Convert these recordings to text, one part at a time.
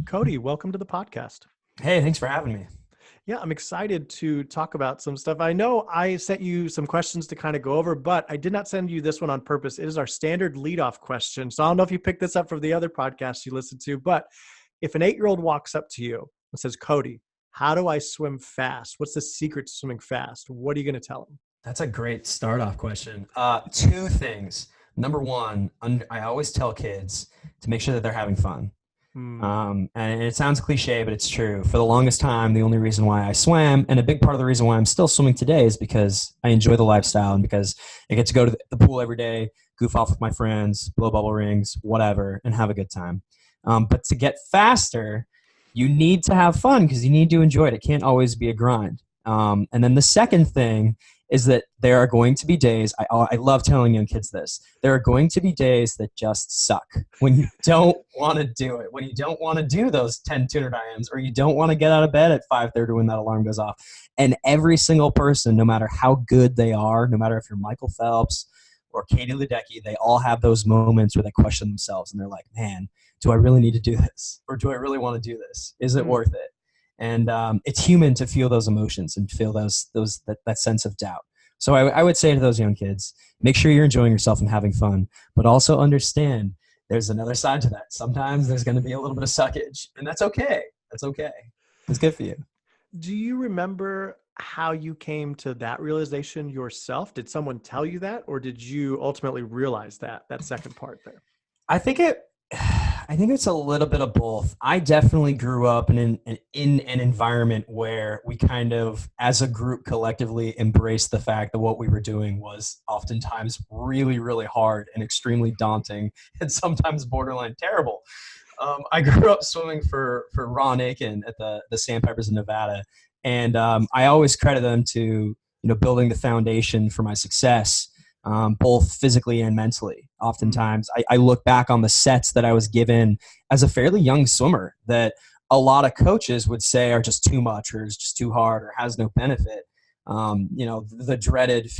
Cody, welcome to the podcast. Hey, thanks for having me. Yeah, I'm excited to talk about some stuff. I know I sent you some questions to kind of go over, but I did not send you this one on purpose. It is our standard leadoff question. So I don't know if you picked this up from the other podcasts you listened to, but if an 8-year-old walks up to you and says, Cody, how do I swim fast? What's the secret to swimming fast? What are you going to tell them? That's a great start off question. Two things. Number one, I always tell kids to make sure that they're having fun. And it sounds cliche, but it's true. For the longest time, the only reason why I swam, and a big part of the reason why I'm still swimming today, is because I enjoy the lifestyle and because I get to go to the pool every day, goof off with my friends, blow bubble rings, whatever, and have a good time. But to get faster, you need to have fun because you need to enjoy it. It can't always be a grind. And then the second thing is that there are going to be days, I love telling young kids this, there are going to be days that just suck when you don't want to do it, when you don't want to do those 10 tuner IMs, or you don't want to get out of bed at 5:30 when that alarm goes off. And every single person, no matter how good they are, no matter if you're Michael Phelps or Katie Ledecky, they all have those moments where they question themselves and they're like, man, do I really need to do this? Or do I really want to do this? Is it worth it? And it's human to feel those emotions and feel that sense of doubt. So I would say to those young kids, make sure you're enjoying yourself and having fun, but also understand there's another side to that. Sometimes there's going to be a little bit of suckage, and that's okay. That's okay. It's good for you. Do you remember how you came to that realization yourself? Did someone tell you that, or did you ultimately realize that second part there? I think it's a little bit of both. I definitely grew up in an environment where we kind of, as a group, collectively embraced the fact that what we were doing was oftentimes really, really hard and extremely daunting and sometimes borderline terrible. I grew up swimming for Ron Aiken at the Sandpipers in Nevada, and I always credit them to building the foundation for my success. Both physically and mentally. Oftentimes, I look back on the sets that I was given as a fairly young swimmer that a lot of coaches would say are just too much or is just too hard or has no benefit. The dreaded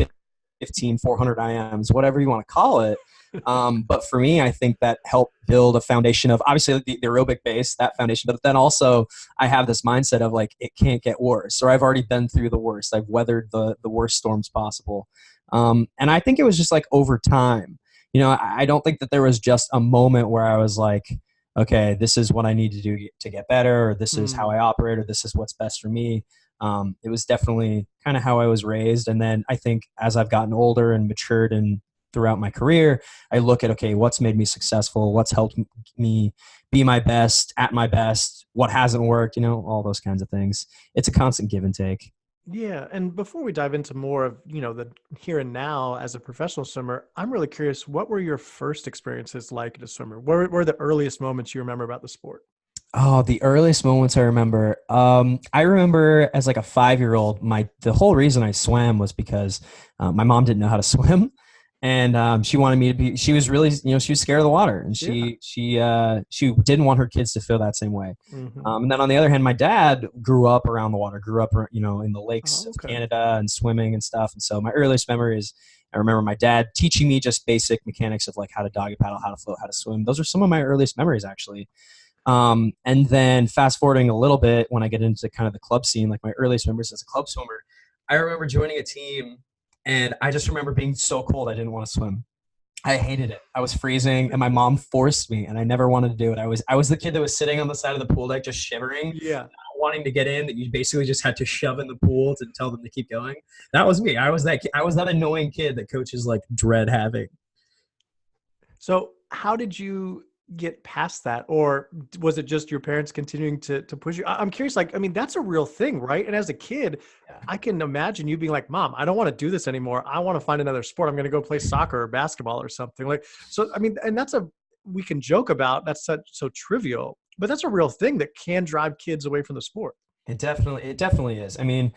15 400 IMs, whatever you want to call it. But for me, I think that helped build a foundation of obviously the aerobic base, that foundation. But then also I have this mindset of like, it can't get worse. Or I've already been through the worst. I've weathered the worst storms possible. And I think it was just like over time, I don't think that there was just a moment where I was like, okay, this is what I need to do to get better, or this is how I operate, or this is what's best for me. It was definitely kind of how I was raised. And then I think as I've gotten older and matured and throughout my career, I look at, okay, what's made me successful? What's helped me be my best, at my best? What hasn't worked? All those kinds of things. It's a constant give and take. Yeah. And before we dive into more of, the here and now as a professional swimmer, I'm really curious, what were your first experiences like as a swimmer? What were the earliest moments you remember about the sport? Oh, the earliest moments I remember. I remember as like a 5-year-old, the whole reason I swam was because my mom didn't know how to swim. And she wanted me to be. She was really, she was scared of the water, and she didn't want her kids to feel that same way. And then on the other hand, my dad grew up around the water, grew up, in the lakes of Canada and swimming and stuff. And so my earliest memories, I remember my dad teaching me just basic mechanics of like how to doggy paddle, how to float, how to swim. Those are some of my earliest memories, actually. And then fast forwarding a little bit, when I get into kind of the club scene, like my earliest memories as a club swimmer, I remember joining a team. And I just remember being so cold, I didn't want to swim. I hated it. I was freezing, and my mom forced me, and I never wanted to do it. I was the kid that was sitting on the side of the pool deck just shivering, not wanting to get in, that you basically just had to shove in the pool to tell them to keep going. That was me. I was that annoying kid that coaches like dread having. So how did you get past that? Or was it just your parents continuing to push you? I'm curious, that's a real thing, right? And as a kid, I can imagine you being like, Mom, I don't want to do this anymore. I want to find another sport. I'm going to go play soccer or basketball or something. And we can joke about, that's so trivial, but that's a real thing that can drive kids away from the sport. It definitely is. I mean,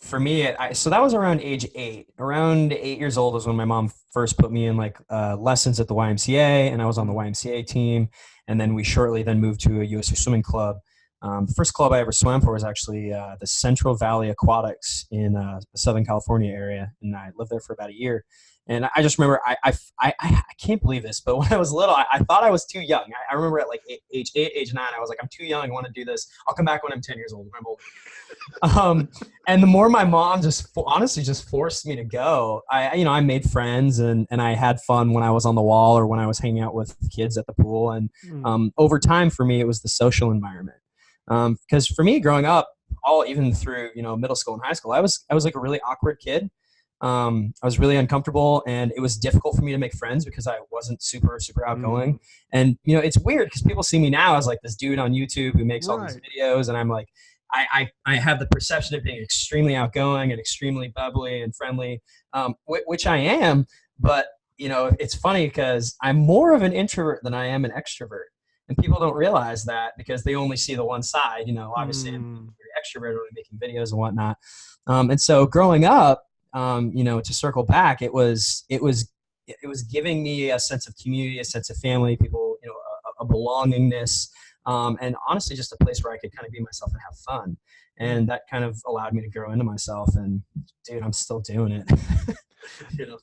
for me, so that was around age 8. Around 8 years old was when my mom first put me in like lessons at the YMCA, and I was on the YMCA team. And then we shortly then moved to a USA Swimming Club. The first club I ever swam for was actually the Central Valley Aquatics in the Southern California area, and I lived there for about a year. And I just remember, I can't believe this, but when I was little, I thought I was too young. I remember at like age 8, age 9, I was like, I'm too young. I want to do this. I'll come back when I'm 10 years old. When I'm old. And the more my mom honestly just forced me to go, I made friends and I had fun when I was on the wall or when I was hanging out with kids at the pool. And over time for me, it was the social environment. Because for me growing up, even through, middle school and high school, I was like a really awkward kid. I was really uncomfortable and it was difficult for me to make friends because I wasn't super outgoing. And, it's weird because people see me now as like this dude on YouTube who makes all these videos. And I'm like, I have the perception of being extremely outgoing and extremely bubbly and friendly, which I am. But, it's funny because I'm more of an introvert than I am an extrovert. And people don't realize that because they only see the one side, obviously I'm very extroverted, making videos and whatnot. And so growing up, to circle back, it was giving me a sense of community, a sense of family, people, a belongingness, and honestly, just a place where I could kind of be myself and have fun. And that kind of allowed me to grow into myself. And dude, I'm still doing it.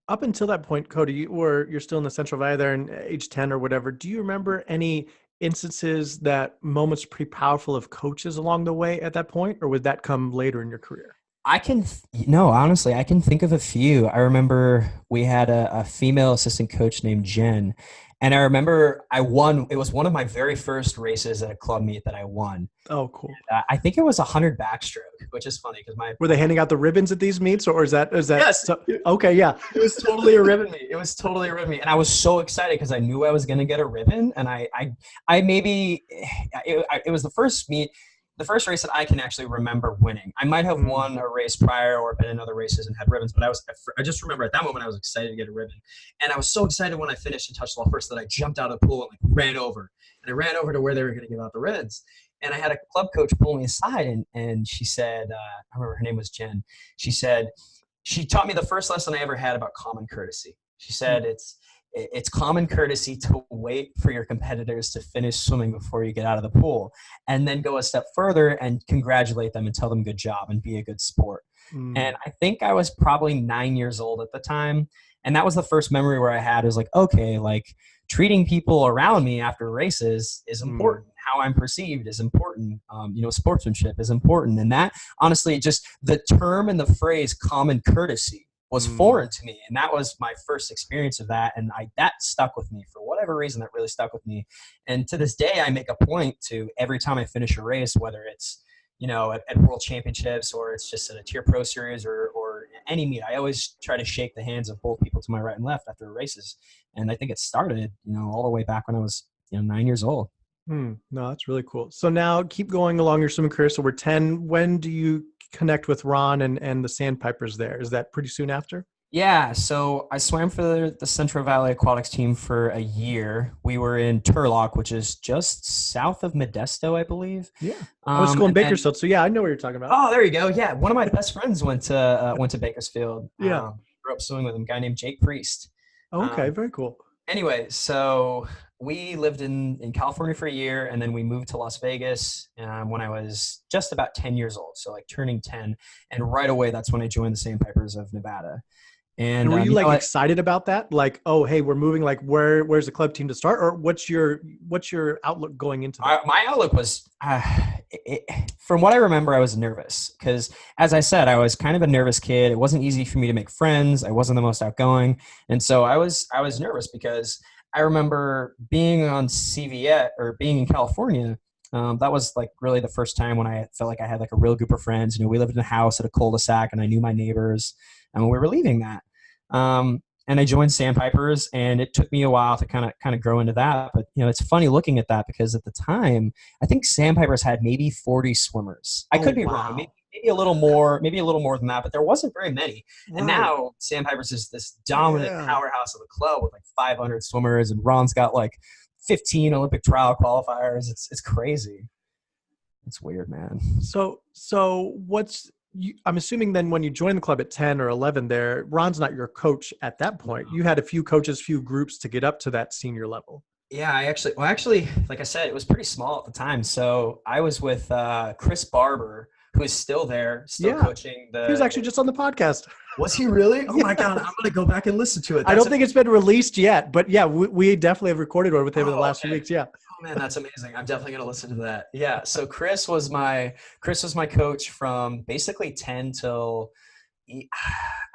Up until that point, Cody, you're still in the Central Valley there in age 10 or whatever. Do you remember any instances moments pretty powerful of coaches along the way at that point, or would that come later in your career? Honestly, I can think of a few. I remember we had a female assistant coach named Jen, and I remember I won. It was one of my very first races at a club meet that I won. Oh, cool. And, I think it was 100 backstroke, which is funny because were they handing out the ribbons at these meets, or is that? Yes. Okay, yeah. It was totally a ribbon meet. And I was so excited because I knew I was going to get a ribbon, and it was the first meet. The first race that I can actually remember winning. I might have won a race prior or been in other races and had ribbons, but I just remember at that moment I was excited to get a ribbon. And I was so excited when I finished and touched the wall first that I jumped out of the pool and ran over. And I ran over to where they were going to give out the ribbons. And I had a club coach pull me aside and she said, I remember her name was Jen. She said, she taught me the first lesson I ever had about common courtesy. She said, it's common courtesy to wait for your competitors to finish swimming before you get out of the pool and then go a step further and congratulate them and tell them good job and be a good sport. And I think I was probably 9 years old at the time. And that was the first memory where I had is like, okay, like treating people around me after races is important. How I'm perceived is important. Sportsmanship is important. And that honestly, just the term and the phrase common courtesy was foreign to me. And that was my first experience of that. And that stuck with me for whatever reason. That really stuck with me. And to this day, I make a point to every time I finish a race, whether it's, at world championships or it's just at a tier pro series or any meet, I always try to shake the hands of both people to my right and left after races. And I think it started, all the way back when I was, 9 years old. No, that's really cool. So now keep going along your swimming career. So we're 10. When do you connect with Ron and the Sandpipers there? Is that pretty soon after? Yeah. So I swam for the Central Valley Aquatics team for a year. We were in Turlock, which is just south of Modesto, I believe. Yeah. I was school in Bakersfield. So yeah, I know what you're talking about. Oh, there you go. Yeah. One of my best friends went to Bakersfield. Yeah. Grew up swimming with him, a guy named Jake Priest. Okay. Very cool. Anyway, so we lived in California for a year, and then we moved to Las Vegas when I was just about 10 years old, so like turning 10. And right away, that's when I joined the Sandpipers of Nevada. And were you excited about that? Like, oh, hey, we're moving. Like, where's the club team to start? Or what's your outlook going into that? My outlook was, from what I remember, I was nervous because, as I said, I was kind of a nervous kid. It wasn't easy for me to make friends. I wasn't the most outgoing, and so I was nervous because I remember being on CVS or being in California. That was like really the first time when I felt like I had like a real group of friends. We lived in a house at a cul-de-sac, and I knew my neighbors. And we were leaving that. And I joined Sandpipers, and it took me a while to kind of grow into that. But, it's funny looking at that because at the time, I think Sandpipers had maybe 40 swimmers. I could be wrong. Maybe a little more than that, but there wasn't very many. Right. And now Sandpipers is this dominant powerhouse of the club with like 500 swimmers, and Ron's got like 15 Olympic trial qualifiers. It's crazy. It's weird, man. So I'm assuming then when you joined the club at 10 or 11 there, Ron's not your coach at that point. You had a few coaches, few groups to get up to that senior level. Yeah, actually, like I said, it was pretty small at the time. So I was with Chris Barber, who is still there, still coaching. He was actually just on the podcast. Was he really? Oh my God, I'm going to go back and listen to it. I don't think it's been released yet, but yeah, we definitely have recorded one with him in the last few weeks. Yeah. Oh man, that's amazing. I'm definitely going to listen to that. Yeah. So Chris was my coach from basically 10 till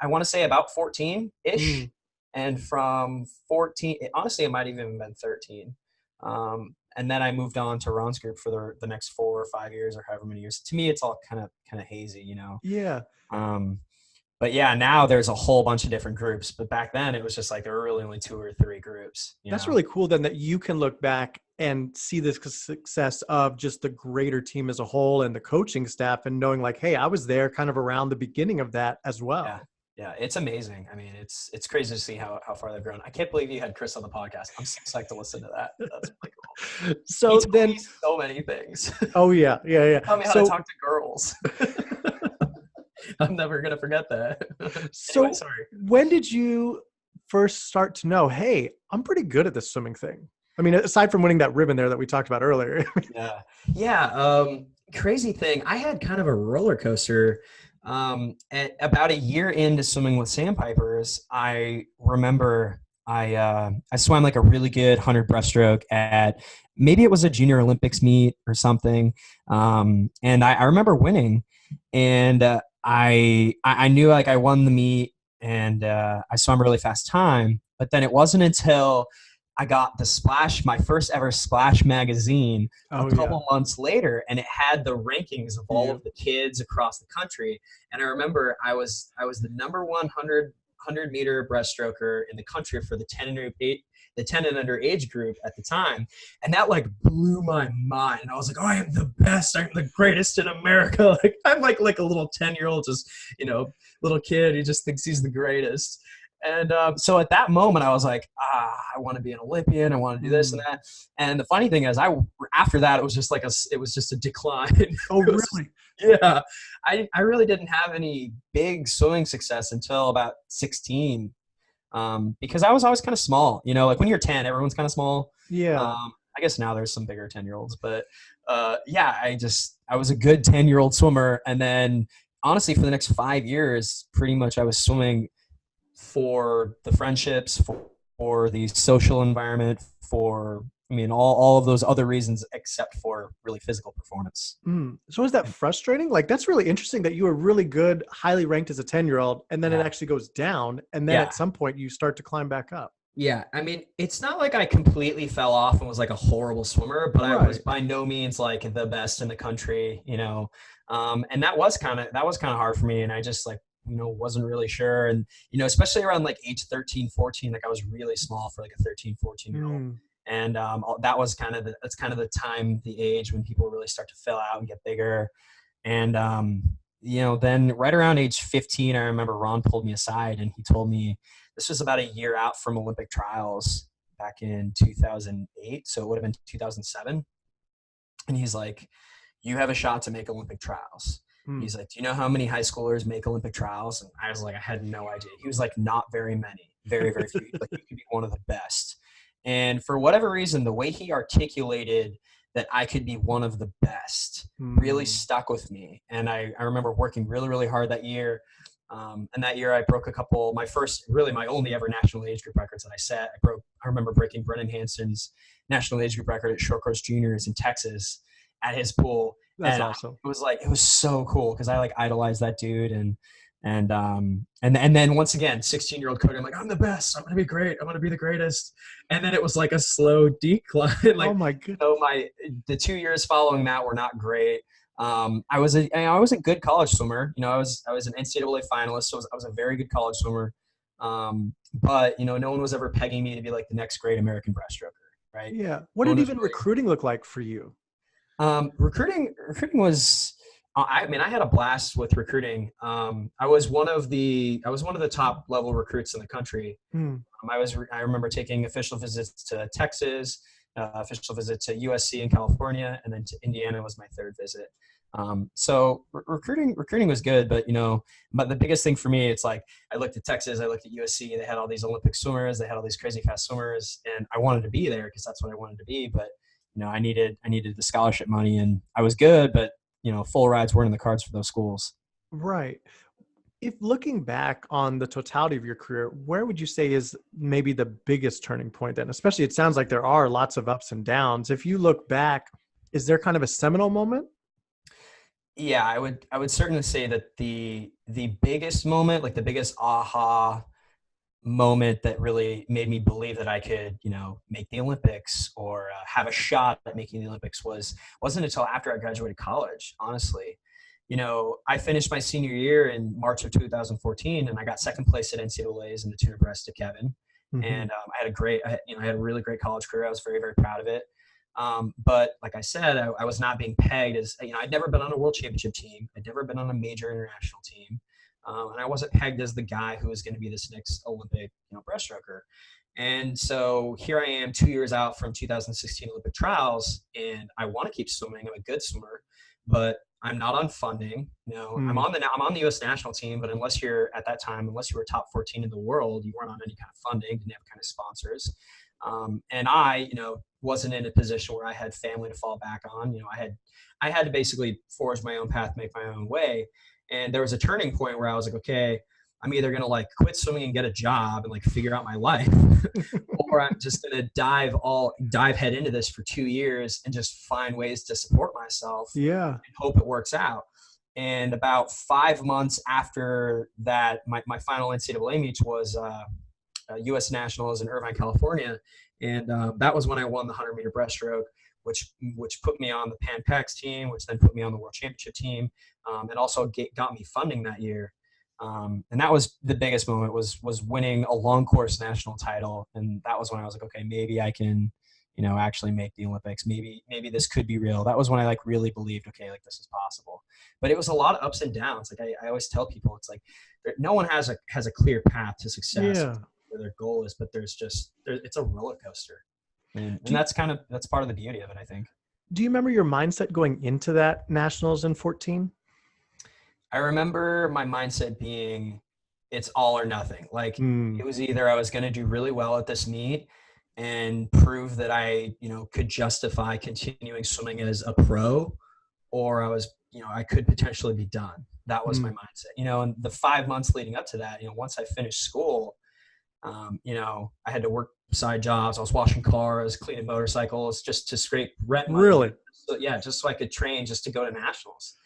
I want to say about 14-ish. And from 14, honestly, it might have even been 13. And then I moved on to Ron's group for the next 4 or 5 years or however many years. To me, it's all kind of hazy, you know? Yeah. But yeah, now there's a whole bunch of different groups. But back then it was just like there were really only 2 or 3 groups. That's really cool then that you can look back and see the success of just the greater team as a whole and the coaching staff and knowing like, hey, I was there kind of around the beginning of that as well. Yeah, it's amazing. I mean, it's crazy to see how far they've grown. I can't believe you had Chris on the podcast. I'm so psyched to listen to that. That's really cool. So then so many things. Oh yeah. Tell me how to talk to girls. I'm never going to forget that. So anyway, sorry. When did you first start to know, hey, I'm pretty good at this swimming thing? I mean, aside from winning that ribbon there that we talked about earlier. Crazy thing. I had kind of a roller coaster. At about a year into swimming with sandpipers, I remember I swam like a really good 100 breaststroke at maybe it was a junior Olympics meet or something. And I remember winning, and I knew like I won the meet, and I swam a really fast time. But then it wasn't until I got the Splash, my first ever Splash magazine a couple months later, and it had the rankings of all of the kids across the country. And I remember I was the number 100 meter breaststroker in the country for the 10 and under age group at the time. And that like blew my mind. I was like, oh, I am the best. I'm the greatest in America. Like I'm like a little 10-year-old, just, little kid who just thinks he's the greatest. And so at that moment, I was like, I want to be an Olympian. I want to do this and that. And the funny thing is, after that, it was just a decline. Oh, really? Yeah. I really didn't have any big swimming success until about 16, because I was always kind of small. Like when you're 10, everyone's kind of small. Yeah. I guess now there's some bigger 10-year-olds, but I was a good 10-year-old swimmer. And then honestly, for the next 5 years, pretty much I was swimming for the friendships, for the social environment, for all of those other reasons except for really physical performance. So is that frustrating? Like that's really interesting that you were really good, highly ranked as a 10-year-old, and then it actually goes down, and then at some point you start to climb back up. Yeah, it's not like I completely fell off and was like a horrible swimmer, but I was by no means like the best in the country, and that was kind of hard for me, and I just like wasn't really sure. And, especially around like age 13, 14, like I was really small for like a 13, 14-year-old. And that's kind of the time, the age when people really start to fill out and get bigger. And, then right around age 15, I remember Ron pulled me aside and he told me, this was about a year out from Olympic trials back in 2008. So it would have been 2007. And he's like, you have a shot to make Olympic trials. He's like, do you know how many high schoolers make Olympic trials? And I was like, I had no idea. He was like, not very many, very, very few. Like, you could be one of the best. And for whatever reason, the way he articulated that I could be one of the best really stuck with me. And I remember working really, really hard that year. And that year I broke my only ever national age group records that I set. I remember breaking Brennan Hansen's national age group record at Short Course Juniors in Texas at his pool. That's awesome. It was so cool because I like idolized that dude, and then once again, 16-year-old Cody, I'm like, I'm the best. I'm gonna be great. I'm gonna be the greatest. And then it was like a slow decline. Like, oh my goodness. So the 2 years following that were not great. I was a good college swimmer. I was an NCAA finalist, so I was a very good college swimmer. But no one was ever pegging me to be like the next great American breaststroker, right? Yeah. What did even recruiting look like for you? Recruiting was, I had a blast with recruiting. I was one of the top level recruits in the country. I remember taking official visits to Texas, official visit to USC in California, and then to Indiana was my third visit. So recruiting was good, but but the biggest thing for me, it's like I looked at Texas, I looked at USC, they had all these Olympic swimmers, they had all these crazy fast swimmers, and I wanted to be there because that's what I wanted to be. But I needed the scholarship money, and I was good, but full rides weren't in the cards for those schools. Right. If looking back on the totality of your career, where would you say is maybe the biggest turning point then? Especially, it sounds like there are lots of ups and downs. If you look back, is there kind of a seminal moment? Yeah, I would certainly say that the biggest moment, like the biggest aha moment that really made me believe that I could, make the Olympics or have a shot at making the Olympics wasn't until after I graduated college, honestly. I finished my senior year in March of 2014, and I got second place at NCAA's in the 200 breast to Kevin. Mm-hmm. And I had a really great college career. I was very, very proud of it. But like I said, I was not being pegged as, I'd never been on a world championship team. I'd never been on a major international team. And I wasn't pegged as the guy who was going to be this next Olympic, breaststroker. And so here I am 2 years out from 2016 Olympic trials, and I want to keep swimming. I'm a good swimmer, but I'm not on funding. I'm on the U.S. national team, but unless you were top 14 in the world, you weren't on any kind of funding, didn't have kind of sponsors. And I, wasn't in a position where I had family to fall back on. I had to basically forge my own path, make my own way. And there was a turning point where I was like, okay, I'm either going to quit swimming and get a job and figure out my life, or I'm just going to dive head into this for 2 years and just find ways to support myself. Yeah. And hope it works out. And about 5 months after that, my final NCAA meet was U.S. Nationals in Irvine, California. And that was when I won the 100-meter breaststroke, which put me on the Pan Pacs team, which then put me on the World Championship team, and also got me funding that year. And that was the biggest moment, was winning a long course national title. And that was when I was like, okay, maybe I can, actually make the Olympics. Maybe this could be real. That was when I really believed, okay, this is possible. But it was a lot of ups and downs. I always tell people, it's no one has a clear path to success. Yeah. Where their goal is, but it's a roller coaster. And that's part of the beauty of it, I think. Do you remember your mindset going into that nationals in 14? I remember my mindset being, it's all or nothing. It was either I was going to do really well at this meet and prove that I, could justify continuing swimming as a pro, or I could potentially be done. That was my mindset, and the 5 months leading up to that, once I finished school, I had to work side jobs. I was washing cars, cleaning motorcycles, just to scrape rent money. Really? So, yeah, just so I could train just to go to nationals.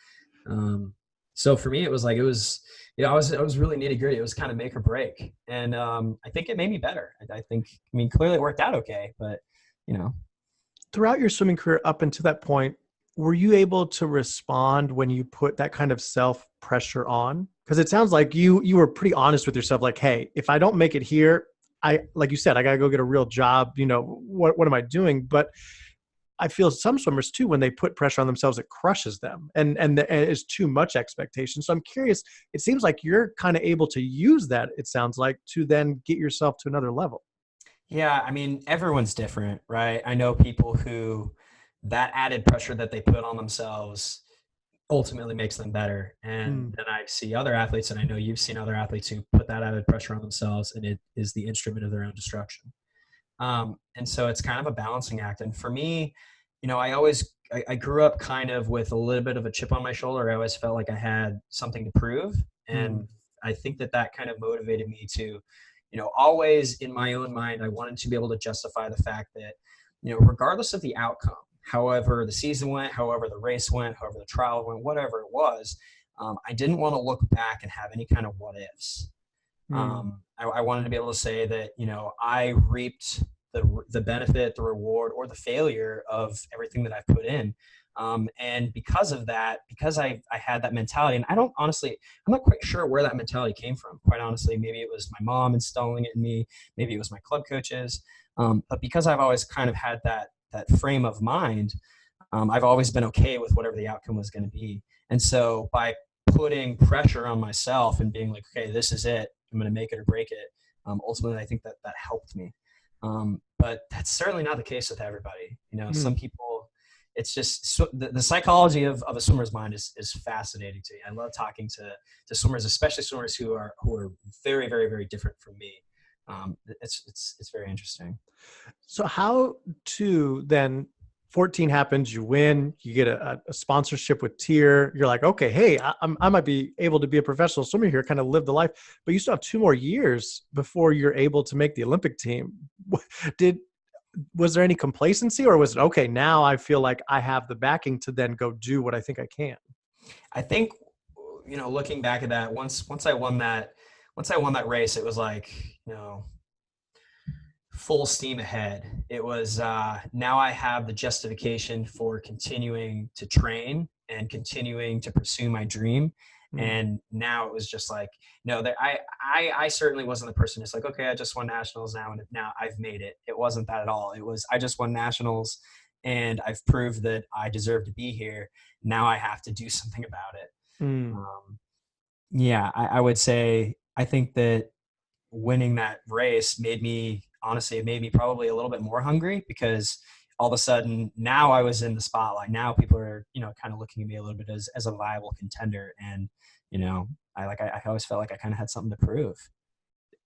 So for me, it was I was really nitty gritty. It was kind of make or break. And I think it made me better. Clearly it worked out okay, but Throughout your swimming career up until that point, were you able to respond when you put that kind of self pressure on? Because it sounds like you were pretty honest with yourself. Hey, if I don't make it here, like you said, I got to go get a real job. What am I doing? But I feel some swimmers too, when they put pressure on themselves, it crushes them and it's too much expectation. So I'm curious, it seems like you're kind of able to use that, it sounds like, to then get yourself to another level. Yeah. Everyone's different, right? I know people who that added pressure that they put on themselves ultimately makes them better. And then I see other athletes, and I know you've seen other athletes who put that added pressure on themselves, and it is the instrument of their own destruction. And so it's kind of a balancing act. And for me, I grew up kind of with a little bit of a chip on my shoulder. I always felt like I had something to prove. And I think that kind of motivated me to, always in my own mind, I wanted to be able to justify the fact that, regardless of the outcome, however the season went, however the race went, however the trial went, whatever it was, I didn't want to look back and have any kind of what ifs. I wanted to be able to say that, I reaped the benefit, the reward, or the failure of everything that I've put in. And because of that, because I had that mentality, and I'm not quite sure where that mentality came from. Quite honestly, maybe it was my mom installing it in me. Maybe it was my club coaches. But because I've always kind of had that frame of mind, I've always been okay with whatever the outcome was going to be. And so by putting pressure on myself and being like, okay, this is it, I'm going to make it or break it. Ultimately, I think that helped me. But that's certainly not the case with everybody. Some people, it's just the psychology of a swimmer's mind is fascinating to me. I love talking to swimmers, especially swimmers who are very, very, very different from me. It's very interesting. So how to then 14 happens, you win, you get a sponsorship with Tier. You're like, okay, hey, I might be able to be a professional swimmer here, kind of live the life, but you still have 2 more years before you're able to make the Olympic team. Was there any complacency, or was it, okay, now I feel like I have the backing to then go do what I think I can? I think, looking back at that, once I won that race, it was like, full steam ahead. It was now I have the justification for continuing to train and continuing to pursue my dream. And now it was just like, no, that I certainly wasn't the person who's like, okay, I just won nationals now, and now I've made it. It wasn't that at all. It was, I just won nationals and I've proved that I deserve to be here. Now I have to do something about it. Yeah, I would say, I think that winning that race made me probably a little bit more hungry, because all of a sudden now I was in the spotlight. Now people are, kind of looking at me a little bit as a viable contender. And, I always felt like I kind of had something to prove.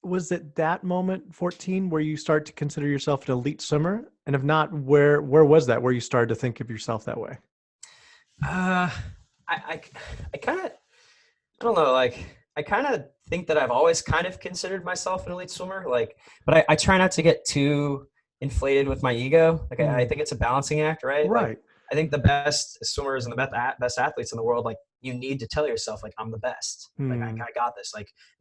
Was it that moment, 14, where you start to consider yourself an elite swimmer? And if not, where was that, where you started to think of yourself that way? I kind of, I don't know, like, I kind of think that I've always kind of considered myself an elite swimmer, but I try not to get too inflated with my ego. I think it's a balancing act, right? Right. I think the best swimmers and the best athletes in the world, you need to tell yourself, I'm the best. I got this.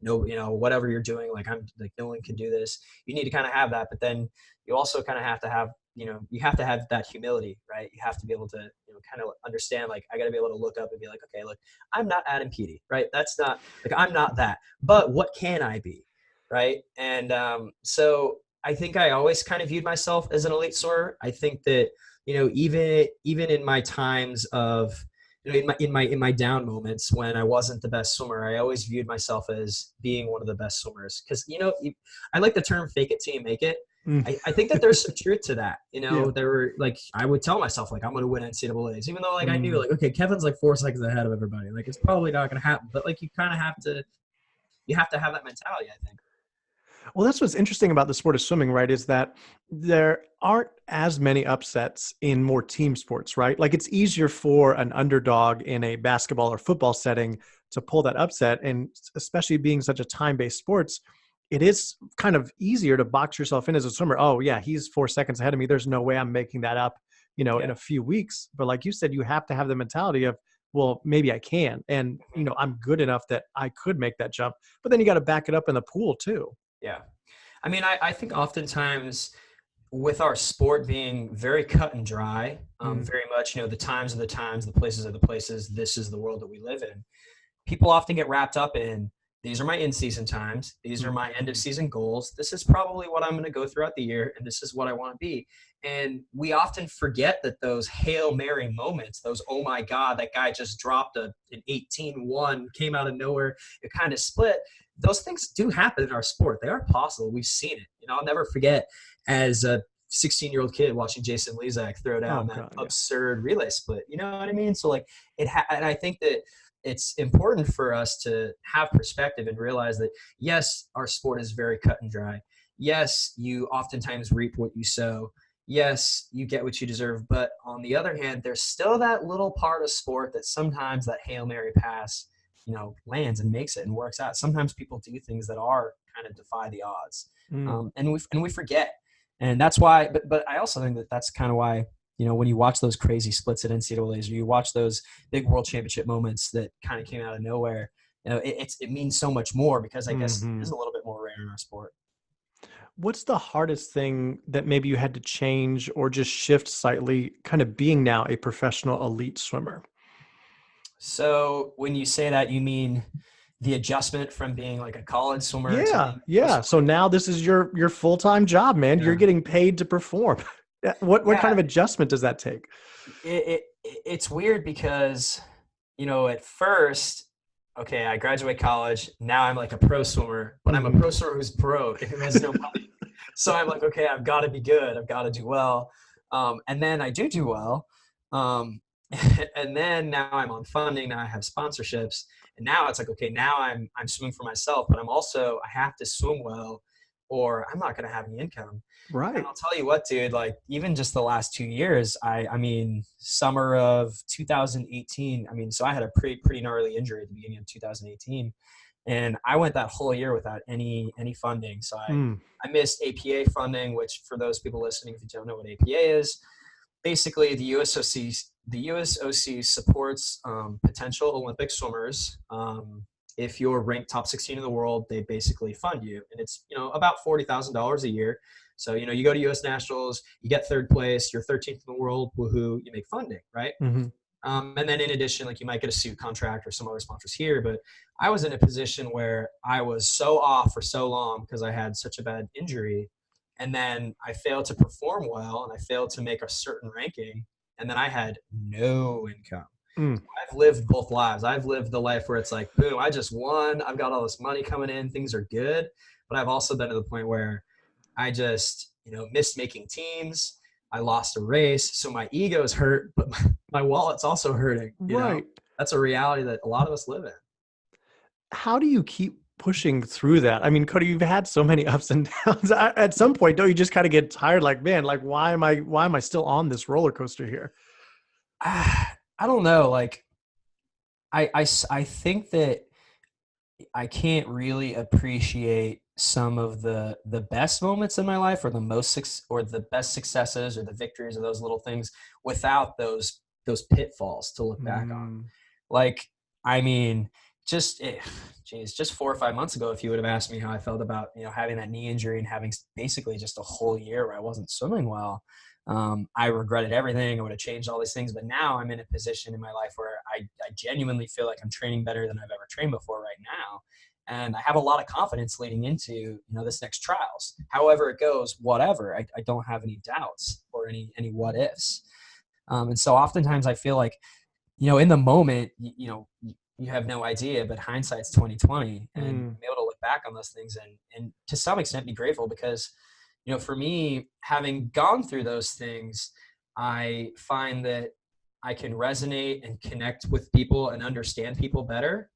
No, whatever you're doing, I'm like, no one can do this. You need to kind of have that, but then you also kind of have to have, you have to have that humility, right? You have to be able to, kind of understand, I got to be able to look up and be like, okay, look, I'm not Adam Peaty, right? That's not I'm not that, but what can I be? Right. And so I think I always kind of viewed myself as an elite swimmer. I think that, even in my times of, in my down moments when I wasn't the best swimmer, I always viewed myself as being one of the best swimmers. Because, I like the term fake it till you make it. I think that there's some truth to that. There were I would tell myself I'm going to win NCAAs, even though I knew okay, Kevin's 4 seconds ahead of everybody. It's probably not going to happen. But you kind of have to have that mentality, I think. Well, that's what's interesting about the sport of swimming, right? Is that there aren't as many upsets in more team sports, right? It's easier for an underdog in a basketball or football setting to pull that upset. And especially being such a time-based sports, it is kind of easier to box yourself in as a swimmer. Oh yeah, he's 4 seconds ahead of me. There's no way I'm making that up, in a few weeks. But like you said, you have to have the mentality of, well, maybe I can. And, I'm good enough that I could make that jump, but then you got to back it up in the pool too. Yeah. I think oftentimes with our sport being very cut and dry, very much, the times are the times, the places are the places, this is the world that we live in. People often get wrapped up in, these are my in-season times, these are my end-of-season goals, this is probably what I'm going to go throughout the year, and this is what I want to be. And we often forget that those Hail Mary moments, those, oh my God, that guy just dropped an 18-1, came out of nowhere, it kind of split. Those things do happen in our sport. They are possible. We've seen it. I'll never forget as a 16-year-old kid watching Jason Lezak throw down absurd relay split. You know what I mean? So and I think that it's important for us to have perspective and realize that, yes, our sport is very cut and dry. Yes, you oftentimes reap what you sow. Yes, you get what you deserve. But on the other hand, there's still that little part of sport that sometimes that Hail Mary pass, lands and makes it and works out. Sometimes people do things that are kind of defy the odds, and we forget. And that's why. But I also think that that's kind of why, when you watch those crazy splits at NCAAs, or you watch those big world championship moments that kind of came out of nowhere, it means so much more, because I guess it is a little bit more rare in our sport. What's the hardest thing that maybe you had to change or just shift slightly, kind of being now a professional elite swimmer? So when you say that, you mean the adjustment from being a college swimmer? Yeah. So now this is your full-time job, man. Yeah. You're getting paid to perform. What kind of adjustment does that take? It's weird because, at first, okay, I graduate college. Now I'm a pro swimmer, but I'm a pro swimmer who's broke and who has no money. So I'm okay, I've got to be good. I've got to do well. And then I do well. And then now I'm on funding. Now I have sponsorships. And now it's okay, now I'm swimming for myself, but I have to swim well or I'm not going to have any income. Right. And I'll tell you what, dude, like even just the last 2 years, I mean, summer of 2018, I mean, so I had a pretty gnarly injury at the beginning of 2018. And I went that whole year without any funding. So I missed APA funding, which for those people listening, if you don't know what APA is, basically the USOC supports potential Olympic swimmers. If you're ranked top 16 in the world, they basically fund you. And it's, about $40,000 a year. So, you go to US Nationals, you get third place, you're 13th in the world, woohoo, you make funding, right? Mm-hmm. And then in addition, like you might get a suit contract or some other sponsors here, but I was in a position where I was so off for so long because I had such a bad injury. And then I failed to perform well and I failed to make a certain ranking. And then I had no income. So I've lived both lives. I've lived the life where it's like, boom, I just won. I've got all this money coming in. Things are good. But I've also been to the point where I just, missed making teams. I lost a race. So my ego's hurt, but my wallet's also hurting. Right. That's a reality that a lot of us live in. How do you keep pushing through that? I mean, Cody, you've had so many ups and downs. At some point, don't you just kind of get tired? Like, man, like, why am I still on this roller coaster here? I don't know. Like, I think that I can't really appreciate some of the best moments in my life or the best successes or the victories or those little things without those pitfalls to look back on. Like, I mean, just 4 or 5 months ago, if you would have asked me how I felt about, having that knee injury and having basically just a whole year where I wasn't swimming well, I regretted everything. I would have changed all these things. But now I'm in a position in my life where I genuinely feel like I'm training better than I've ever trained before right now. And I have a lot of confidence leading into, this next trials. However it goes, whatever, I don't have any doubts or any what ifs. And so oftentimes I feel like, in the moment, you have no idea, but hindsight's 2020, and be able to look back on those things and to some extent be grateful because, for me, having gone through those things, I find that I can resonate and connect with people and understand people better.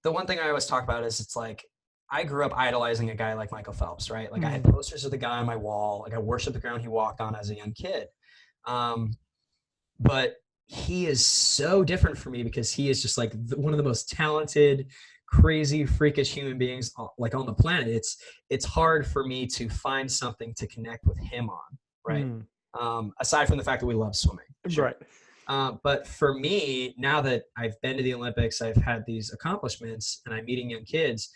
The one thing I always talk about is it's like, I grew up idolizing a guy like Michael Phelps, right? Like I had posters of the guy on my wall. Like I worshiped the ground he walked on as a young kid. But he is so different for me because he is just like one of the most talented, crazy, freakish human beings like on the planet. It's hard for me to find something to connect with him on, right? Aside from the fact that we love swimming. Sure. Right. But for me, now that I've been to the Olympics, I've had these accomplishments and I'm meeting young kids,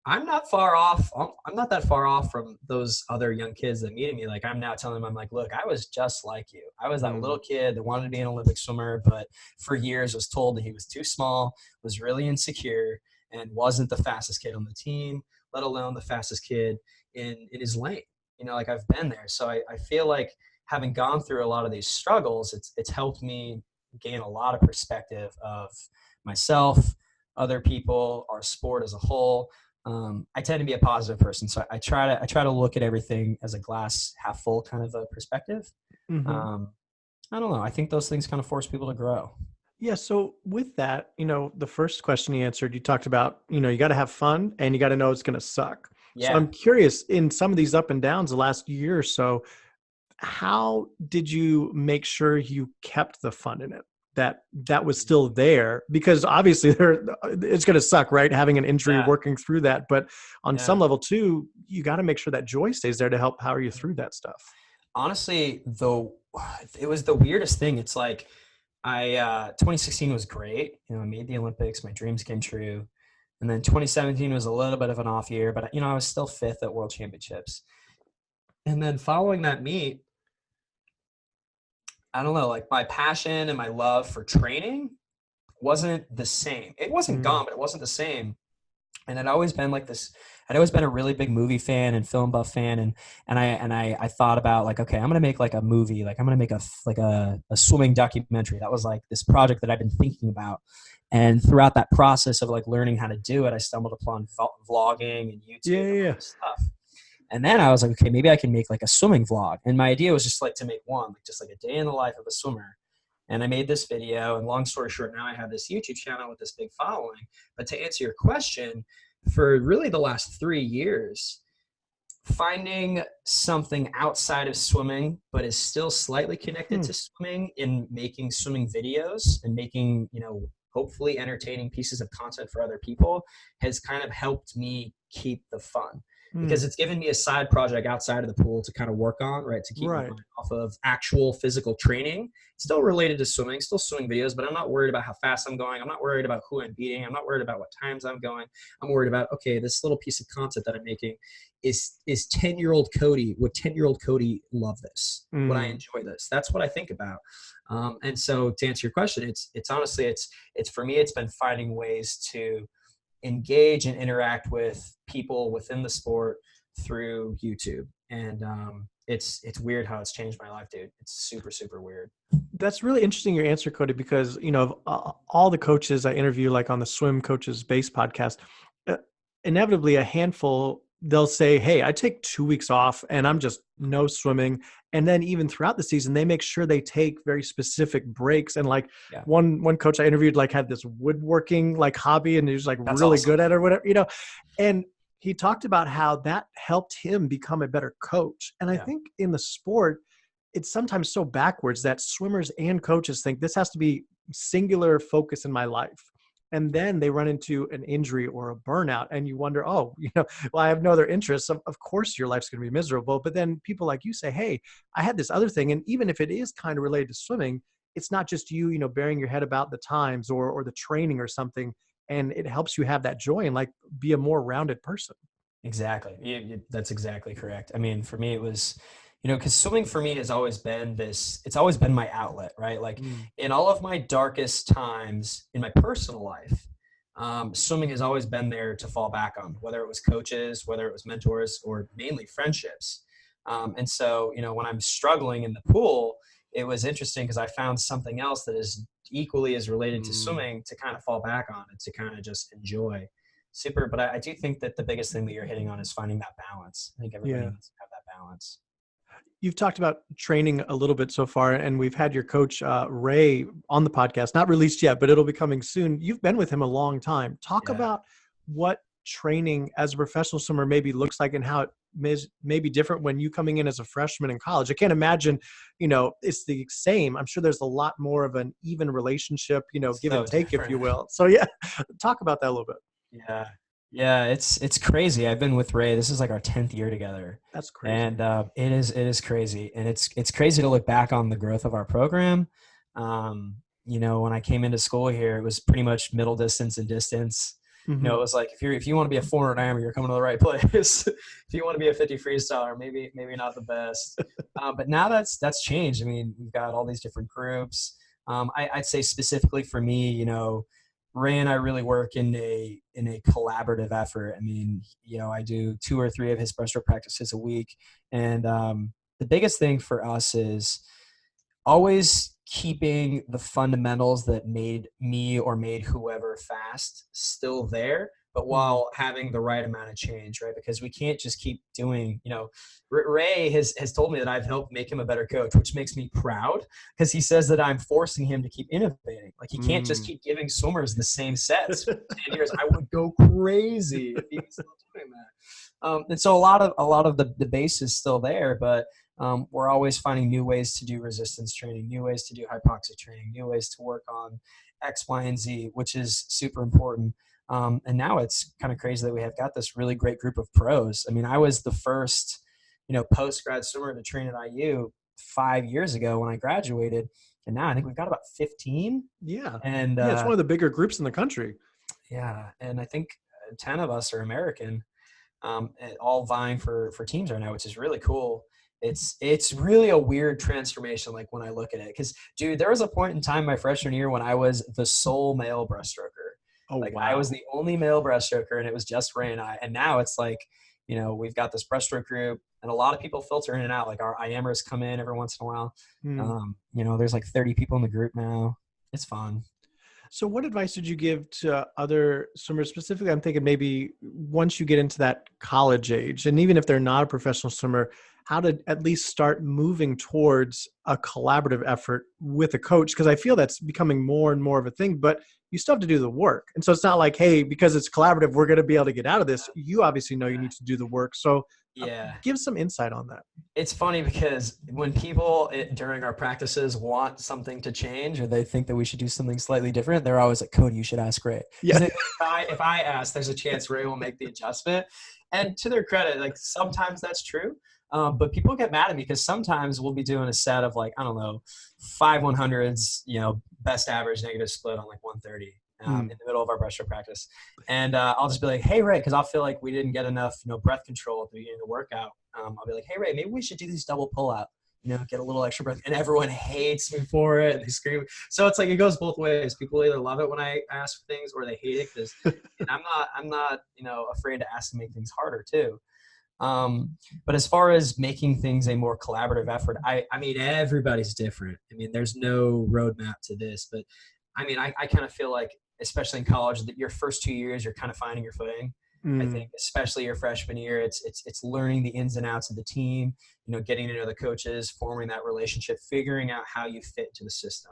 I'm not far off. I'm not that far off from those other young kids that meeting me. Like I'm now telling them, I'm like, look, I was just like you. I was that little kid that wanted to be an Olympic swimmer, but for years was told that he was too small, was really insecure, and wasn't the fastest kid on the team, let alone the fastest kid in his lane. Like I've been there. So I feel like having gone through a lot of these struggles, it's helped me gain a lot of perspective of myself, other people, our sport as a whole. I tend to be a positive person, so I try to look at everything as a glass half full kind of a perspective. I don't know. I think those things kind of force people to grow. Yeah. So with that, the first question you answered, you talked about, you got to have fun and you got to know it's going to suck. Yeah. So I'm curious, in some of these up and downs the last year or so, how did you make sure you kept the fun in it? That was still there, because obviously it's going to suck, right? Having an injury, working through that, but on some level too, you got to make sure that joy stays there to help power you through that stuff. Honestly, though, it was the weirdest thing. It's like 2016 was great. I made the Olympics, my dreams came true. And then 2017 was a little bit of an off year, but I was still 5th at World Championships. And then following that meet, I don't know, like my passion and my love for training wasn't the same. It wasn't gone, but it wasn't the same. And I'd always been like this. I'd always been a really big movie fan and film buff fan. And I thought about like, okay, I'm going to make like a movie. Like I'm going to make a swimming documentary. That was like this project that I've been thinking about. And throughout that process of like learning how to do it, I stumbled upon vlogging and YouTube and all this stuff. And then I was like, okay, maybe I can make like a swimming vlog. And my idea was just like to make one, like just like a day in the life of a swimmer. And I made this video, and long story short, now I have this YouTube channel with this big following. But to answer your question, for really the last 3 years, finding something outside of swimming, but is still slightly connected to swimming, in making swimming videos and making, hopefully entertaining pieces of content for other people, has kind of helped me keep the fun, because it's given me a side project outside of the pool to kind of work on, right? To keep my mind off of actual physical training, still related to swimming, still swimming videos, but I'm not worried about how fast I'm going. I'm not worried about who I'm beating. I'm not worried about what times I'm going. I'm worried about, okay, this little piece of content that I'm making is 10-year-old Cody. Would 10-year-old Cody love this? Would I enjoy this? That's what I think about. And so to answer your question, it's honestly, it's for me, it's been finding ways to engage and interact with people within the sport through YouTube. And it's weird how it's changed my life, dude. It's super, super weird. That's really interesting, your answer, Cody, because, all the coaches I interview, like on the Swim Coaches Base podcast, inevitably a handful, they'll say, hey, I take 2 weeks off and I'm just no swimming. And then even throughout the season, they make sure they take very specific breaks. And like one coach I interviewed, like had this woodworking like hobby, and he was like That's really awesome. Good at it or whatever, and he talked about how that helped him become a better coach. And I think in the sport, it's sometimes so backwards that swimmers and coaches think this has to be singular focus in my life. And then they run into an injury or a burnout, and you wonder, well, I have no other interests. Of course your life's going to be miserable. But then people like you say, hey, I had this other thing. And even if it is kind of related to swimming, it's not just you, bearing your head about the times or the training or something. And it helps you have that joy and like be a more rounded person. Exactly. That's exactly correct. I mean, for me, it was, because swimming for me has always been it's always been my outlet, right? Like in all of my darkest times in my personal life, swimming has always been there to fall back on, whether it was coaches, whether it was mentors, or mainly friendships. And so, when I'm struggling in the pool, it was interesting because I found something else that is equally as related to swimming to kind of fall back on and to kind of just enjoy. But I do think that the biggest thing that you're hitting on is finding that balance. I think everybody needs to have that balance. You've talked about training a little bit so far, and we've had your coach, Ray, on the podcast, not released yet, but it'll be coming soon. You've been with him a long time. Talk about what training as a professional swimmer maybe looks like and how it may be different when you coming in as a freshman in college. I can't imagine, it's the same. I'm sure there's a lot more of an even relationship, give and take, if you will. So talk about that a little bit. Yeah, it's crazy. I've been with Ray. This is like our 10th year together. That's crazy. And it is crazy. And it's crazy to look back on the growth of our program. When I came into school here, it was pretty much middle distance and distance. It was like, if you want to be a 400 IMer, you're coming to the right place. If you want to be a 50 freestyler, maybe not the best. But now that's changed. I mean, we've got all these different groups. I'd say specifically for me, Ray and I really work in a collaborative effort. I mean, I do 2 or 3 of his breaststroke practices a week. And the biggest thing for us is always keeping the fundamentals that made me or made whoever fast still there, but while having the right amount of change, right? Because we can't just keep doing, Ray has told me that I've helped make him a better coach, which makes me proud because he says that I'm forcing him to keep innovating. Like he can't just keep giving swimmers the same sets for 10 years. I would go crazy if he was still doing that. And so a lot of the base is still there, but we're always finding new ways to do resistance training, new ways to do hypoxic training, new ways to work on X, Y, and Z, which is super important. And now it's kind of crazy that we have got this really great group of pros. I mean, I was the first, post-grad swimmer to train at IU 5 years ago when I graduated. And now I think we've got about 15. Yeah. And it's one of the bigger groups in the country. Yeah. And I think 10 of us are American, all vying for teams right now, which is really cool. It's really a weird transformation, like when I look at it. Because, dude, there was a point in time my freshman year when I was the sole male breaststroker. Oh, like wow. I was the only male breaststroker, and it was just Ray and I. And now it's like, we've got this breaststroke group, and a lot of people filter in and out. Like our IMers come in every once in a while. There's like 30 people in the group now. It's fun. So what advice did you give to other swimmers? Specifically, I'm thinking maybe once you get into that college age, and even if they're not a professional swimmer, how to at least start moving towards a collaborative effort with a coach. Cause I feel that's becoming more and more of a thing, but you still have to do the work. And so it's not like, hey, because it's collaborative, we're going to be able to get out of this. You obviously know you need to do the work. So Yeah. give some insight on that. It's funny because when people during our practices want something to change or they think that we should do something slightly different, they're always like, Cody, you should ask Ray. Yeah. If I ask, there's a chance Ray will make the adjustment. And to their credit, like sometimes that's true. But people get mad at me because sometimes we'll be doing a set of like, I don't know, 5 100s, best average negative split on like 130 in the middle of our breaststroke practice. And I'll just be like, hey, Ray, because I'll feel like we didn't get enough, breath control at the beginning of the workout. I'll be like, hey, Ray, maybe we should do these double pull out, get a little extra breath. And everyone hates me for it. And they scream. So it's like, it goes both ways. People either love it when I ask for things or they hate it because I'm not, afraid to ask to make things harder too. But as far as making things a more collaborative effort, I mean, everybody's different. I mean, there's no roadmap to this, but I mean, I kind of feel like, especially in college, that your first 2 years, you're kind of finding your footing. I think especially your freshman year, it's learning the ins and outs of the team, getting to know the coaches, forming that relationship, figuring out how you fit into the system.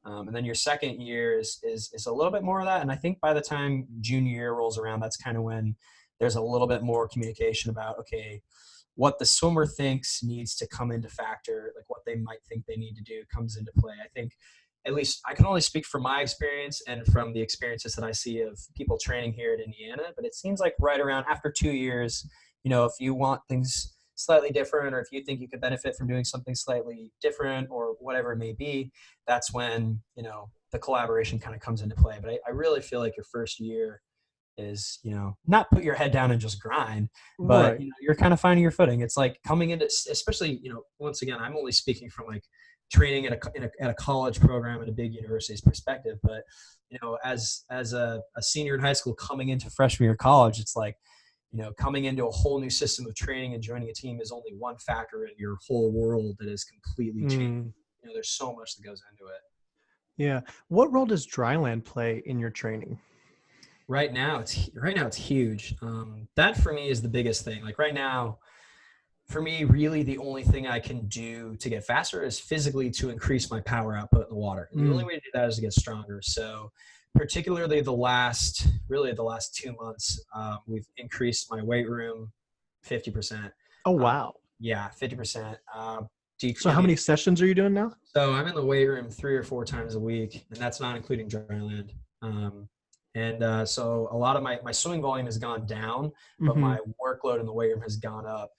And then your second year is a little bit more of that. And I think by the time junior year rolls around, that's kind of when there's a little bit more communication about, okay, what the swimmer thinks needs to come into factor, like what they might think they need to do comes into play. I think, at least I can only speak from my experience and from the experiences that I see of people training here at Indiana, but it seems like right around after 2 years, if you want things slightly different, or if you think you could benefit from doing something slightly different or whatever it may be, that's when, the collaboration kind of comes into play. But I really feel like your first year is, not put your head down and just grind, but right. You're kind of finding your footing. It's like coming into, especially, once again, I'm only speaking from like training at a college program at a big university's perspective, but as a senior in high school coming into freshman year of college, it's like, coming into a whole new system of training and joining a team is only one factor in your whole world that is completely changed. There's so much that goes into it. Yeah. What role does Dryland play in your training? Right now it's huge. That for me is the biggest thing. Like right now, for me, really the only thing I can do to get faster is physically to increase my power output in the water. And the only way to do that is to get stronger. So particularly the last 2 months, we've increased my weight room 50%. Oh, wow. 50%. So how many sessions are you doing now? So I'm in the weight room 3 or 4 times a week, and that's not including Dryland. So a lot of my swimming volume has gone down, but my workload in the weight room has gone up.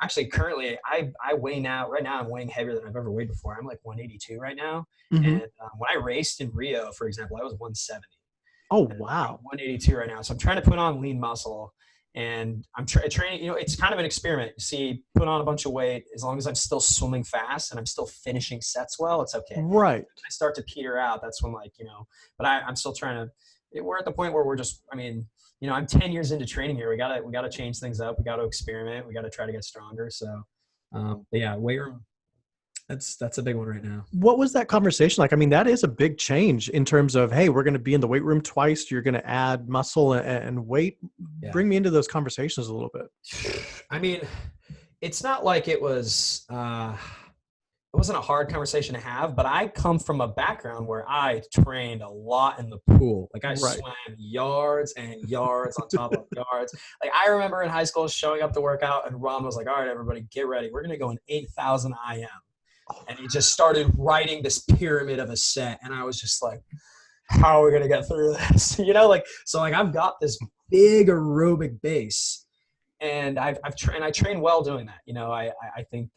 Actually, currently, I weigh now. Right now, I'm weighing heavier than I've ever weighed before. I'm like 182 right now. And when I raced in Rio, for example, I was 170. Oh, wow. I'm 182 right now. So I'm trying to put on lean muscle. And I'm training, it's kind of an experiment. You see, put on a bunch of weight. As long as I'm still swimming fast and I'm still finishing sets well, it's okay. Right. When I start to peter out, that's when but I'm still trying to, we're at the point where we're just, I'm 10 years into training here. We gotta change things up. We got to experiment. We got to try to get stronger. So, but yeah, weight room, that's a big one right now. What was that conversation like? That is a big change in terms of, hey, we're going to be in the weight room twice. You're going to add muscle and weight. Yeah. Bring me into those conversations a little bit. It's not like it was, it wasn't a hard conversation to have, but I come from a background where I trained a lot in the pool. Like I swam yards and yards on top of yards. Like I remember in high school showing up to work out and Ron was like, all right, everybody get ready. We're going to go in 8,000 IM. And he just started writing this pyramid of a set. And I was just like, how are we going to get through this? So I've got this big aerobic base and I train well doing that. I think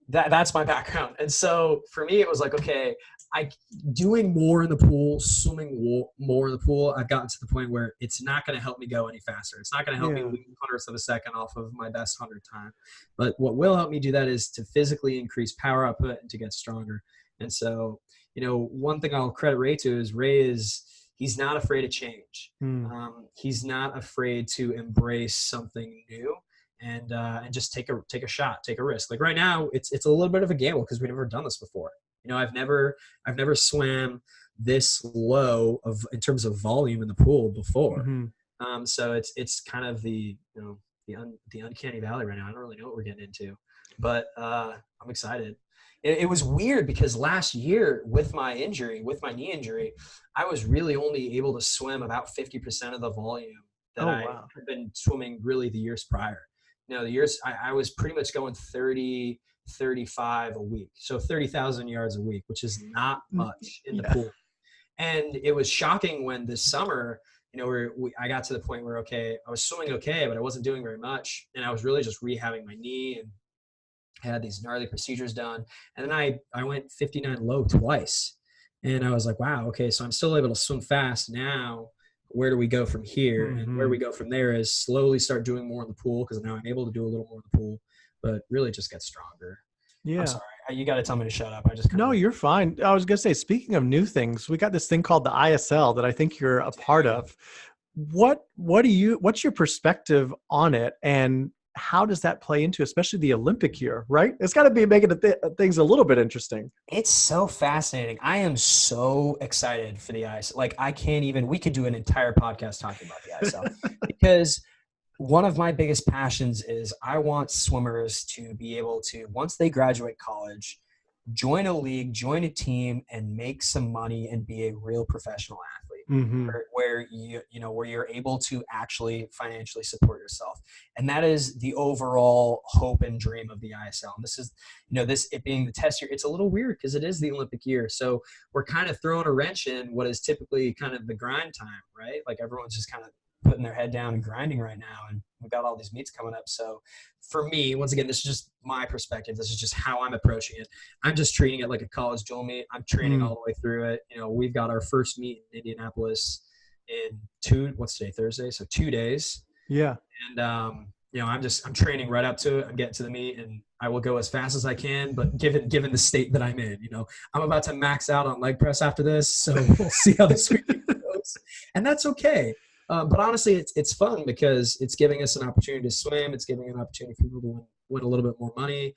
that's my background. And so for me, it was like, okay, doing more in the pool, swimming more in the pool, I've gotten to the point where it's not going to help me go any faster. It's not going to help me lose hundredths of a second off of my best 100 time. But what will help me do that is to physically increase power output and to get stronger. And so, one thing I'll credit Ray to is he's not afraid of change. He's not afraid to embrace something new. And just take a shot, take a risk. Like right now, it's a little bit of a gamble because we've never done this before. I've never swam this low in terms of volume in the pool before. So it's kind of the the uncanny valley right now. I don't really know what we're getting into, but I'm excited. It was weird because last year with my knee injury, I was really only able to swim about 50% of the volume that I had been swimming really the years prior. The years I was pretty much going 30, 35 a week. So 30,000 yards a week, which is not much in the pool. And it was shocking when this summer, I got to the point where, I was swimming okay, but I wasn't doing very much. And I was really just rehabbing my knee and had these gnarly procedures done. And then I went 59 low twice. And I was like, wow, okay, so I'm still able to swim fast now. Where do we go from here? Mm-hmm. And where we go from there is slowly start doing more in the pool, because now I'm able to do a little more in the pool, but really just get stronger. Yeah. I'm sorry. You got to tell me to shut up. No, you're fine. I was going to say, speaking of new things, we got this thing called the ISL that I think you're a part of. What's your perspective on it, and how does that play into especially the Olympic year, right? It's got to be making things a little bit interesting. It's so fascinating. I am so excited for the ISL. Like, we could do an entire podcast talking about the ISL because one of my biggest passions is I want swimmers to be able to, once they graduate college, join a league, join a team, and make some money and be a real professional athlete. Mm-hmm. where you're able to actually financially support yourself. And that is the overall hope and dream of the ISL. And this is, it being the test year, it's a little weird because it is the Olympic year. So we're kind of throwing a wrench in what is typically kind of the grind time, right? Like everyone's just kind of putting their head down and grinding right now. And we've got all these meets coming up. So for me, once again, this is just my perspective. This is just how I'm approaching it. I'm just treating it like a college dual meet. I'm training all the way through it. We've got our first meet in Indianapolis in what's today, Thursday? So 2 days. Yeah. And, I'm training right up to it. I'm getting to the meet, and I will go as fast as I can, but given the state that I'm in, I'm about to max out on leg press after this. So we'll see how this week goes. And that's okay. But honestly, it's fun because it's giving us an opportunity to swim. It's giving an opportunity for people to win a little bit more money.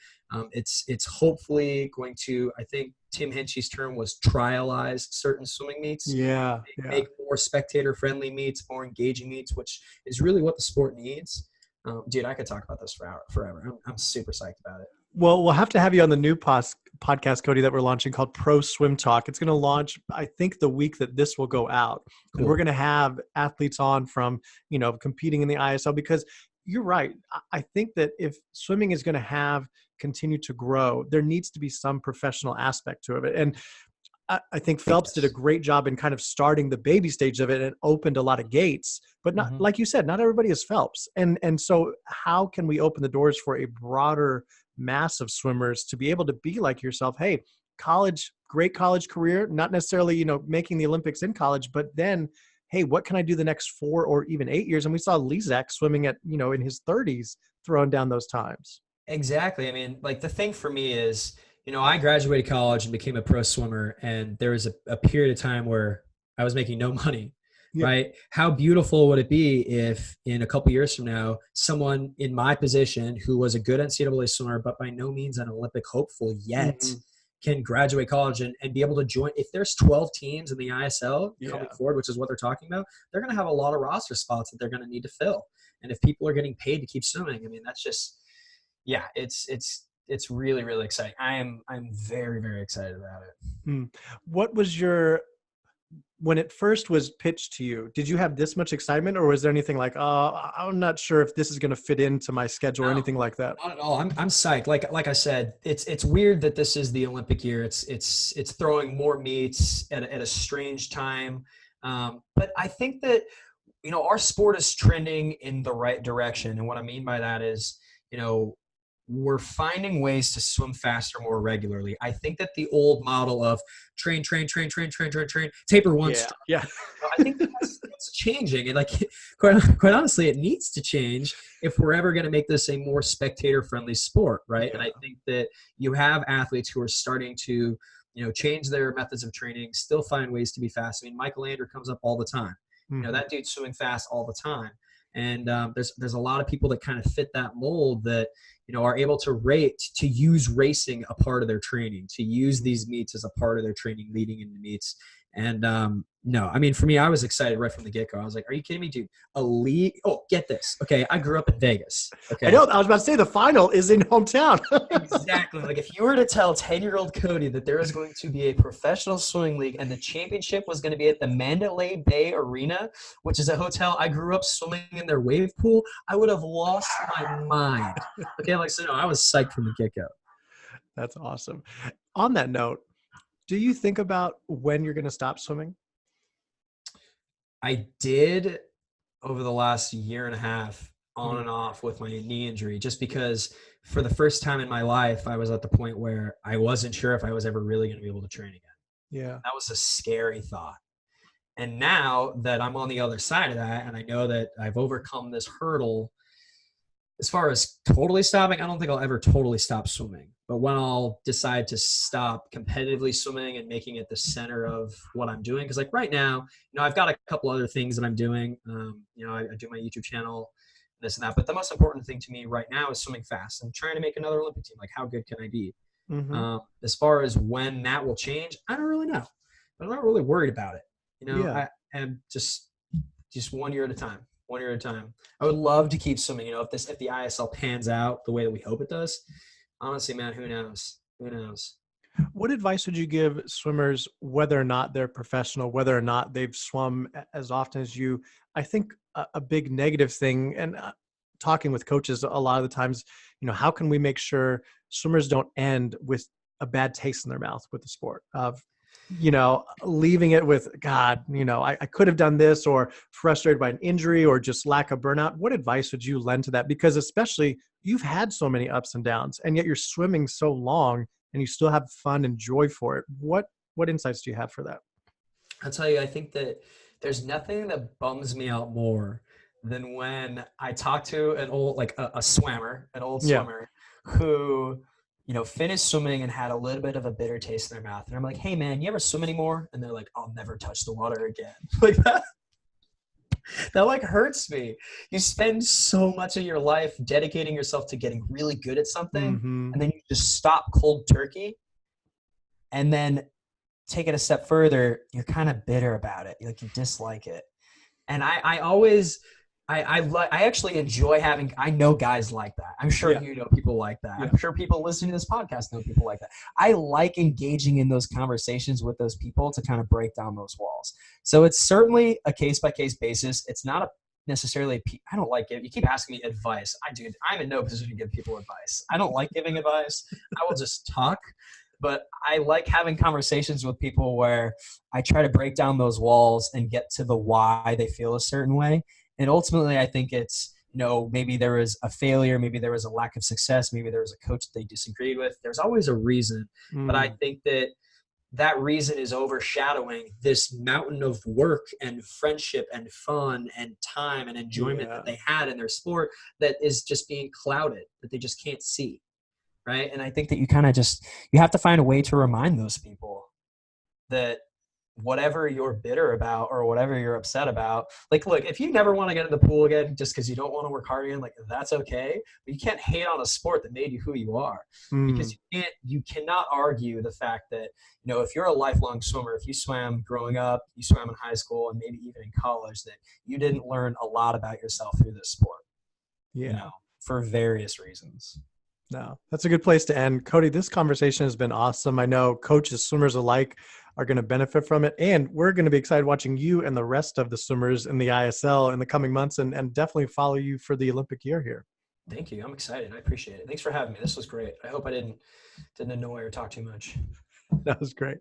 It's hopefully going to, I think Tim Hinchy's term was trialize certain swimming meets. Yeah. Make more spectator-friendly meets, more engaging meets, which is really what the sport needs. Dude, I could talk about this forever. I'm super psyched about it. Well, we'll have to have you on the new podcast, Cody, that we're launching called ProSwimTalk. It's going to launch, I think, the week that this will go out. Cool. And we're going to have athletes on from, competing in the ISL, because you're right. I think that if swimming is going to continue to grow, there needs to be some professional aspect to it. And I think Phelps did a great job in kind of starting the baby stage of it and opened a lot of gates, but not, like you said, not everybody is Phelps. And so how can we open the doors for a broader mass of swimmers to be able to be like yourself? Hey, great college career, not necessarily, making the Olympics in college, but then, hey, what can I do the next 4 or even 8 years? And we saw Lizak swimming at, in his 30s, throwing down those times. Exactly. I mean, like the thing for me is, I graduated college and became a pro swimmer, and there was a period of time where I was making no money, right? How beautiful would it be if in a couple years from now, someone in my position who was a good NCAA swimmer, but by no means an Olympic hopeful yet, can graduate college and be able to join. If there's 12 teams in the ISL coming forward, which is what they're talking about, they're going to have a lot of roster spots that they're going to need to fill. And if people are getting paid to keep swimming, I mean, that's just, it's really, really exciting. I'm very, very excited about it. What was when it first was pitched to you, did you have this much excitement, or was there anything like, I'm not sure if this is going to fit into my schedule or anything like that? Not at all. I'm psyched. Like I said, it's weird that this is the Olympic year. It's throwing more meets at a strange time. But I think that, our sport is trending in the right direction. And what I mean by that is, we're finding ways to swim faster more regularly. I think that the old model of train, taper once. Yeah. I think that's changing. And quite honestly, it needs to change if we're ever going to make this a more spectator-friendly sport, right? Yeah. And I think that you have athletes who are starting to, change their methods of training, still find ways to be fast. I mean, Michael Andrew comes up all the time. That dude's swimming fast all the time. And there's a lot of people that kind of fit that mold that, are able to use racing a part of their training, to use these meets as a part of their training leading into meets. And no, I mean, for me, I was excited right from the get-go. I was like, are you kidding me, dude? A league? Oh, get this. Okay, I grew up in Vegas. Okay, I know. I was about to say the final is in hometown. exactly. Like if you were to tell 10-year-old Cody that there is going to be a professional swimming league and the championship was going to be at the Mandalay Bay Arena, which is a hotel I grew up swimming in their wave pool, I would have lost my mind. Okay, like so no, I was psyched from the get-go. That's awesome. On that note, do you think about when you're going to stop swimming? I did over the last year and a half, on and off with my knee injury, just because for the first time in my life, I was at the point where I wasn't sure if I was ever really going to be able to train again. Yeah. That was a scary thought. And now that I'm on the other side of that, and I know that I've overcome this hurdle, as far as totally stopping, I don't think I'll ever totally stop swimming. But when I'll decide to stop competitively swimming and making it the center of what I'm doing, because like right now, I've got a couple other things that I'm doing. I do my YouTube channel, this and that. But the most important thing to me right now is swimming fast and trying to make another Olympic team. Like, how good can I be? Mm-hmm. As far as when that will change, I don't really know. But I'm not really worried about it. Yeah. I am just 1 year at a time. 1 year at a time. I would love to keep swimming. If the ISL pans out the way that we hope it does, honestly, man, who knows? Who knows? What advice would you give swimmers, whether or not they're professional, whether or not they've swum as often as you? I think a big negative thing, and talking with coaches a lot of the times, how can we make sure swimmers don't end with a bad taste in their mouth with the sport of, leaving it with, God, I could have done this, or frustrated by an injury or just lack of burnout. What advice would you lend to that? Because especially you've had so many ups and downs, and yet you're swimming so long and you still have fun and joy for it. What insights do you have for that? I'll tell you, I think that there's nothing that bums me out more than when I talk to an old, like a swimmer, who, finished swimming and had a little bit of a bitter taste in their mouth. And I'm like, hey man, you ever swim anymore? And they're like, I'll never touch the water again. Like that like hurts me. You spend so much of your life dedicating yourself to getting really good at something. Mm-hmm. And then you just stop cold turkey. And then take it a step further, you're kind of bitter about it. Like you dislike it. And I actually enjoy I know guys like that. I'm sure you know people like that. Yeah. I'm sure people listening to this podcast know people like that. I like engaging in those conversations with those people to kind of break down those walls. So it's certainly a case-by-case basis. It's not necessarily, I don't like it. You keep asking me advice. I'm in no position to give people advice. I don't like giving advice. I will just talk. But I like having conversations with people where I try to break down those walls and get to the why they feel a certain way. And ultimately, I think it's, maybe there was a failure, maybe there was a lack of success, maybe there was a coach that they disagreed with. There's always a reason. But I think that reason is overshadowing this mountain of work and friendship and fun and time and enjoyment that they had in their sport that is just being clouded, that they just can't see. Right. And I think that you kind of you have to find a way to remind those people that whatever you're bitter about or whatever you're upset about, like, look, if you never want to get in the pool again just because you don't want to work hard again, like, that's okay. But you can't hate on a sport that made you who you are, because you cannot argue the fact that, if you're a lifelong swimmer, if you swam growing up, you swam in high school and maybe even in college, that you didn't learn a lot about yourself through this sport. For various reasons. No, that's a good place to end. Cody, this conversation has been awesome. I know coaches, swimmers alike are going to benefit from it. And we're going to be excited watching you and the rest of the swimmers in the ISL in the coming months, and definitely follow you for the Olympic year here. Thank you. I'm excited. I appreciate it. Thanks for having me. This was great. I hope I didn't annoy or talk too much. That was great.